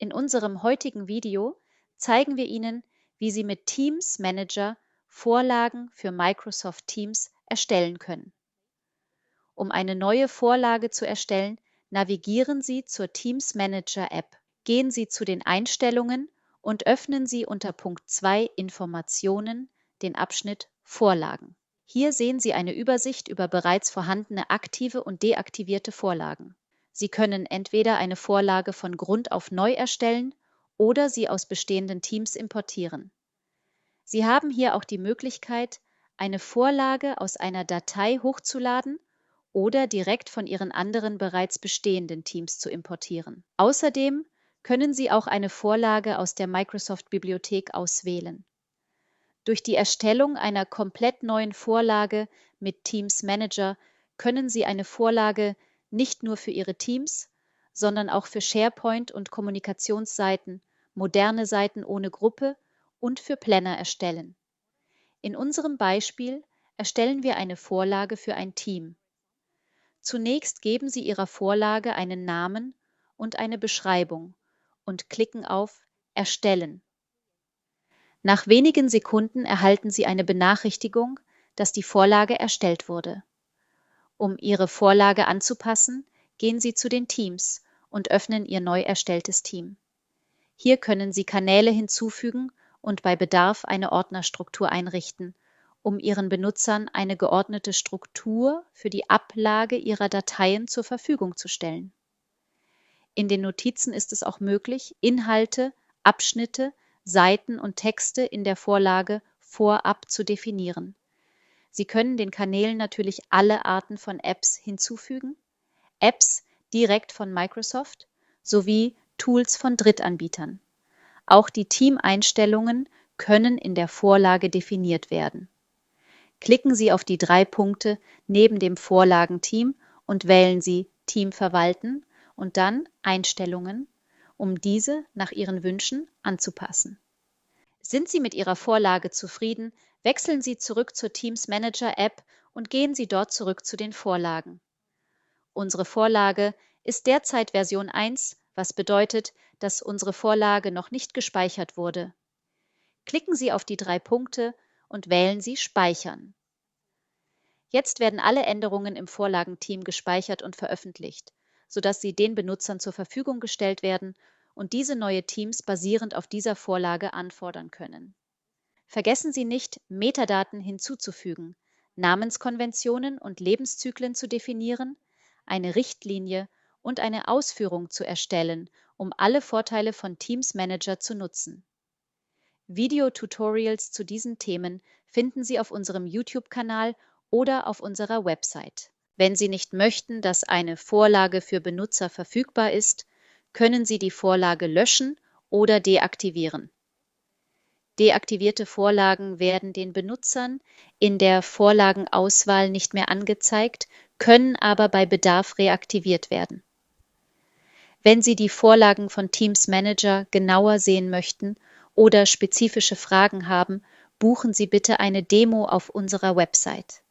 In unserem heutigen Video zeigen wir Ihnen, wie Sie mit Teams Manager Vorlagen für Microsoft Teams erstellen können. Um eine neue Vorlage zu erstellen, navigieren Sie zur Teams Manager App. Gehen Sie zu den Einstellungen und öffnen Sie unter Punkt 2 Informationen den Abschnitt Vorlagen. Hier sehen Sie eine Übersicht über bereits vorhandene aktive und deaktivierte Vorlagen. Sie können entweder eine Vorlage von Grund auf neu erstellen oder sie aus bestehenden Teams importieren. Sie haben hier auch die Möglichkeit, eine Vorlage aus einer Datei hochzuladen oder direkt von Ihren anderen bereits bestehenden Teams zu importieren. Außerdem können Sie auch eine Vorlage aus der Microsoft-Bibliothek auswählen. Durch die Erstellung einer komplett neuen Vorlage mit Teams Manager können Sie eine Vorlage nicht nur für Ihre Teams, sondern auch für SharePoint und Kommunikationsseiten, moderne Seiten ohne Gruppe und für Planner erstellen. In unserem Beispiel erstellen wir eine Vorlage für ein Team. Zunächst geben Sie Ihrer Vorlage einen Namen und eine Beschreibung und klicken auf Erstellen. Nach wenigen Sekunden erhalten Sie eine Benachrichtigung, dass die Vorlage erstellt wurde. Um Ihre Vorlage anzupassen, gehen Sie zu den Teams und öffnen Ihr neu erstelltes Team. Hier können Sie Kanäle hinzufügen und bei Bedarf eine Ordnerstruktur einrichten, um Ihren Benutzern eine geordnete Struktur für die Ablage Ihrer Dateien zur Verfügung zu stellen. In den Notizen ist es auch möglich, Inhalte, Abschnitte, Seiten und Texte in der Vorlage vorab zu definieren. Sie können den Kanälen natürlich alle Arten von Apps hinzufügen, Apps direkt von Microsoft sowie Tools von Drittanbietern. Auch die Teameinstellungen können in der Vorlage definiert werden. Klicken Sie auf die 3 Punkte neben dem Vorlagenteam und wählen Sie Team verwalten und dann Einstellungen, um diese nach Ihren Wünschen anzupassen. Sind Sie mit Ihrer Vorlage zufrieden, wechseln Sie zurück zur Teams Manager App und gehen Sie dort zurück zu den Vorlagen. Unsere Vorlage ist derzeit Version 1, was bedeutet, dass unsere Vorlage noch nicht gespeichert wurde. Klicken Sie auf die 3 Punkte und wählen Sie Speichern. Jetzt werden alle Änderungen im Vorlagenteam gespeichert und veröffentlicht, sodass sie den Benutzern zur Verfügung gestellt werden und diese neue Teams basierend auf dieser Vorlage anfordern können. Vergessen Sie nicht, Metadaten hinzuzufügen, Namenskonventionen und Lebenszyklen zu definieren, eine Richtlinie und eine Ausführung zu erstellen, um alle Vorteile von Teams Manager zu nutzen. Videotutorials zu diesen Themen finden Sie auf unserem YouTube-Kanal oder auf unserer Website. Wenn Sie nicht möchten, dass eine Vorlage für Benutzer verfügbar ist, können Sie die Vorlage löschen oder deaktivieren. Deaktivierte Vorlagen werden den Benutzern in der Vorlagenauswahl nicht mehr angezeigt, können aber bei Bedarf reaktiviert werden. Wenn Sie die Vorlagen von Teams Manager genauer sehen möchten oder spezifische Fragen haben, buchen Sie bitte eine Demo auf unserer Website.